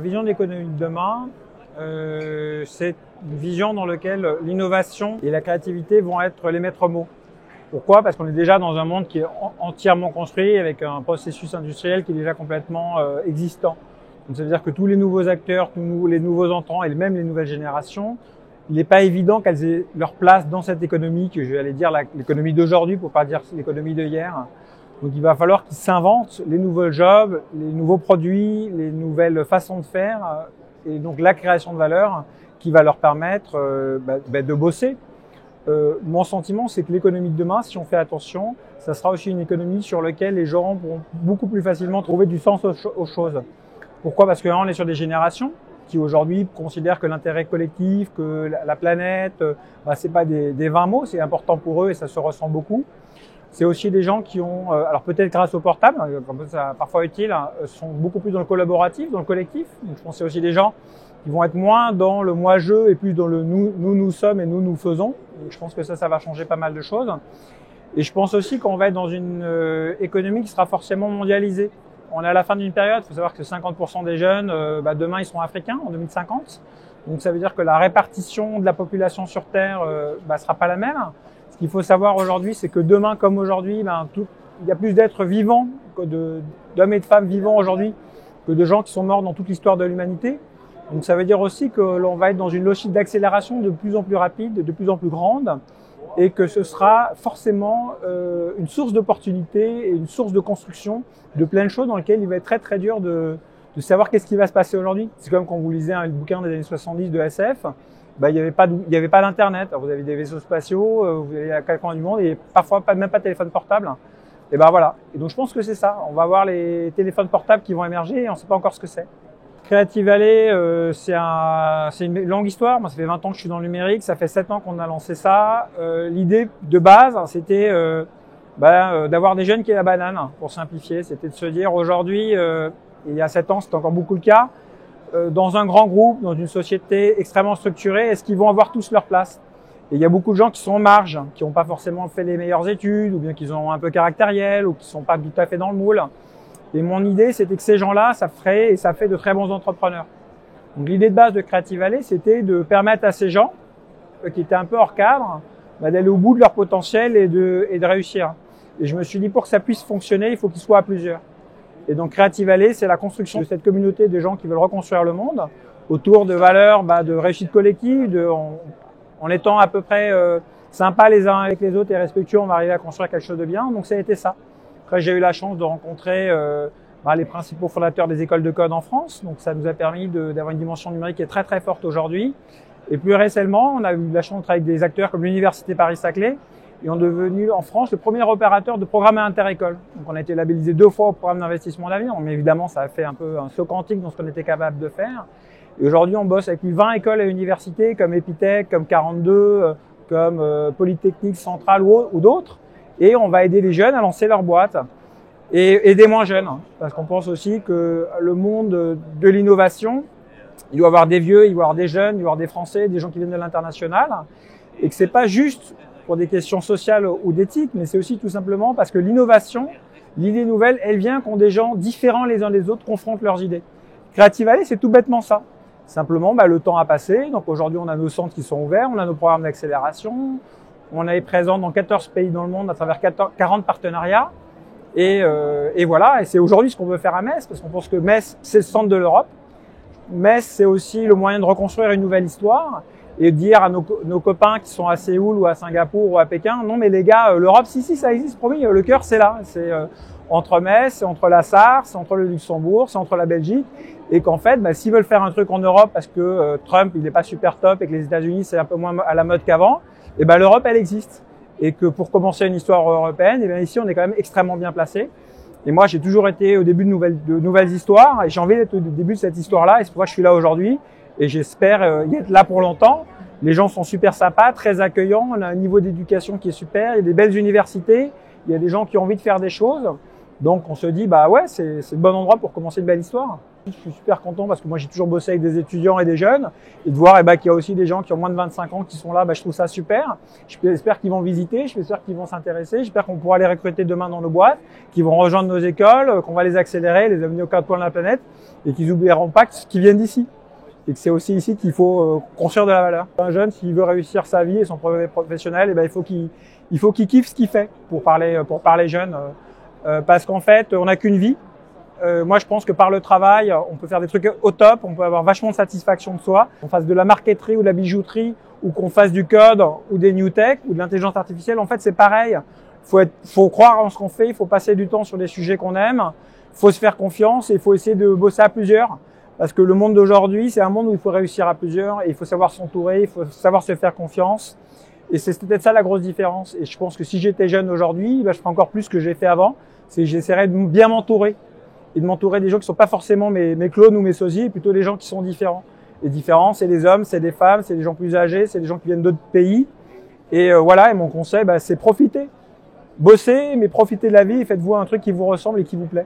La vision de l'économie de demain, c'est une vision dans laquelle l'innovation et la créativité vont être les maîtres mots. Pourquoi? Parce qu'on est déjà dans un monde qui est entièrement construit avec un processus industriel qui est déjà complètement existant. Donc ça veut dire que tous les nouveaux acteurs, tous les nouveaux entrants et même les nouvelles générations, il n'est pas évident qu'elles aient leur place dans cette économie, que je vais aller dire l'économie d'aujourd'hui pour pas dire l'économie de hier. Donc il va falloir qu'ils s'inventent les nouveaux jobs, les nouveaux produits, les nouvelles façons de faire et donc la création de valeur qui va leur permettre de bosser. Mon sentiment, c'est que l'économie de demain, si on fait attention, ça sera aussi une économie sur laquelle les gens pourront beaucoup plus facilement trouver du sens aux choses. Pourquoi? Parce que là, on est sur des générations qui aujourd'hui considèrent que l'intérêt collectif, que la planète, c'est pas des vains mots, c'est important pour eux et ça se ressent beaucoup. C'est aussi des gens qui ont, alors peut-être grâce au portable, comme ça parfois utile, sont beaucoup plus dans le collaboratif, dans le collectif. Donc je pense que c'est aussi des gens qui vont être moins dans le moi-je et plus dans le nous sommes et nous faisons. Donc je pense que ça va changer pas mal de choses. Et je pense aussi qu'on va être dans une économie qui sera forcément mondialisée. On est à la fin d'une période, il faut savoir que 50% des jeunes, demain ils seront africains en 2050. Donc ça veut dire que la répartition de la population sur Terre sera pas la même. Ce qu'il faut savoir aujourd'hui, c'est que demain comme aujourd'hui, il y a plus d'êtres vivants, d'hommes et de femmes vivants aujourd'hui, que de gens qui sont morts dans toute l'histoire de l'humanité. Donc ça veut dire aussi que l'on va être dans une logique d'accélération de plus en plus rapide, de plus en plus grande, et que ce sera forcément une source d'opportunités et une source de construction de plein de choses dans lesquelles il va être très très dur de savoir qu'est-ce qui va se passer aujourd'hui. C'est comme quand vous lisez un bouquin des années 70 de SF, il n'y avait pas d'internet. Alors vous avez des vaisseaux spatiaux, vous avez à quatre coins du monde et parfois même pas de téléphone portable. Et voilà. Et donc je pense que c'est ça. On va avoir les téléphones portables qui vont émerger et on ne sait pas encore ce que c'est. Creative Valley, c'est une longue histoire. Moi, ça fait 20 ans que je suis dans le numérique. Ça fait 7 ans qu'on a lancé ça. L'idée de base, c'était d'avoir des jeunes qui aient la banane, pour simplifier. C'était de se dire aujourd'hui, il y a 7 ans, c'était encore beaucoup le cas, dans un grand groupe, dans une société extrêmement structurée, est-ce qu'ils vont avoir tous leur place? Et il y a beaucoup de gens qui sont en marge, qui n'ont pas forcément fait les meilleures études, ou bien qui sont un peu caractériels, ou qui sont pas tout à fait dans le moule. Et mon idée, c'était que ces gens-là, ça fait de très bons entrepreneurs. Donc l'idée de base de Creative Valley, c'était de permettre à ces gens, qui étaient un peu hors cadre, d'aller au bout de leur potentiel et de réussir. Et je me suis dit, pour que ça puisse fonctionner, il faut qu'ils soient à plusieurs. Et donc Creative Valley, c'est la construction de cette communauté de gens qui veulent reconstruire le monde autour de valeurs de réussite collective, en étant à peu près sympas les uns avec les autres et respectueux, on va arriver à construire quelque chose de bien. Donc ça a été ça. Après, j'ai eu la chance de rencontrer les principaux fondateurs des écoles de code en France. Donc ça nous a permis d'avoir une dimension numérique qui est très très forte aujourd'hui. Et plus récemment, on a eu la chance de travailler avec des acteurs comme l'Université Paris-Saclay. Et on est devenu en France le premier opérateur de programmes inter-écoles. Donc on a été labellisé 2 fois au programme d'investissement d'avenir. Mais évidemment, ça a fait un peu un saut quantique dans ce qu'on était capable de faire. Et aujourd'hui, on bosse avec plus de 20 écoles et universités comme Epitech, comme 42, comme Polytechnique Centrale ou d'autres. Et on va aider les jeunes à lancer leur boîte et des moins jeunes. Parce qu'on pense aussi que le monde de l'innovation, il doit y avoir des vieux, il doit y avoir des jeunes, il doit y avoir des Français, des gens qui viennent de l'international. Et que c'est pas juste pour des questions sociales ou d'éthique, mais c'est aussi tout simplement parce que l'innovation, l'idée nouvelle, elle vient quand des gens différents les uns des autres confrontent leurs idées. Creative Valley, c'est tout bêtement ça. Simplement, le temps a passé. Donc aujourd'hui, on a nos centres qui sont ouverts, on a nos programmes d'accélération. On est présent dans 14 pays dans le monde à travers 40 partenariats. Et voilà. Et c'est aujourd'hui ce qu'on veut faire à Metz, parce qu'on pense que Metz, c'est le centre de l'Europe. Metz, c'est aussi le moyen de reconstruire une nouvelle histoire et de dire à nos copains qui sont à Séoul ou à Singapour ou à Pékin, non mais les gars, l'Europe, si, ça existe, promis, le cœur, c'est là. C'est entre Metz, c'est entre la Sarre, c'est entre le Luxembourg, c'est entre la Belgique. Et qu'en fait, s'ils veulent faire un truc en Europe parce que Trump, il n'est pas super top et que les États-Unis, c'est un peu moins à la mode qu'avant, et l'Europe, elle existe. Et que pour commencer une histoire européenne, ici, on est quand même extrêmement bien placé. Et moi, j'ai toujours été au début de nouvelles histoires et j'ai envie d'être au début de cette histoire-là. Et c'est pourquoi je suis là aujourd'hui. Et j'espère y être là pour longtemps. Les gens sont super sympas, très accueillants. On a un niveau d'éducation qui est super. Il y a des belles universités. Il y a des gens qui ont envie de faire des choses. Donc, on se dit, c'est le bon endroit pour commencer une belle histoire. Je suis super content parce que moi j'ai toujours bossé avec des étudiants et des jeunes et de voir qu'il y a aussi des gens qui ont moins de 25 ans qui sont là, je trouve ça super. J'espère qu'ils vont visiter, j'espère qu'ils vont s'intéresser, j'espère qu'on pourra les recruter demain dans nos boîtes, qu'ils vont rejoindre nos écoles, qu'on va les accélérer, les amener aux quatre coins de la planète et qu'ils n'oublieront pas qu'ils viennent d'ici. Et que c'est aussi ici qu'il faut construire de la valeur. Un jeune, s'il veut réussir sa vie et son projet professionnel, il faut qu'il kiffe ce qu'il fait pour parler jeune. Parce qu'en fait, on n'a qu'une vie. Moi, je pense que par le travail, on peut faire des trucs au top, on peut avoir vachement de satisfaction de soi. Qu'on fasse de la marqueterie ou de la bijouterie, ou qu'on fasse du code, ou des new tech, ou de l'intelligence artificielle, en fait, c'est pareil. Faut croire en ce qu'on fait, il faut passer du temps sur des sujets qu'on aime, il faut se faire confiance et il faut essayer de bosser à plusieurs. Parce que le monde d'aujourd'hui, c'est un monde où il faut réussir à plusieurs et il faut savoir s'entourer, il faut savoir se faire confiance. Et c'est peut-être ça la grosse différence. Et je pense que si j'étais jeune aujourd'hui, je ferais encore plus que j'ai fait avant. C'est j'essaierais de bien m'entourer. Et de m'entourer des gens qui sont pas forcément mes clones ou mes sosies, plutôt des gens qui sont différents. Et différents, c'est des hommes, c'est des femmes, c'est des gens plus âgés, c'est des gens qui viennent d'autres pays. Et voilà, et mon conseil, c'est profiter. Bossez, mais profitez de la vie et faites-vous un truc qui vous ressemble et qui vous plaît.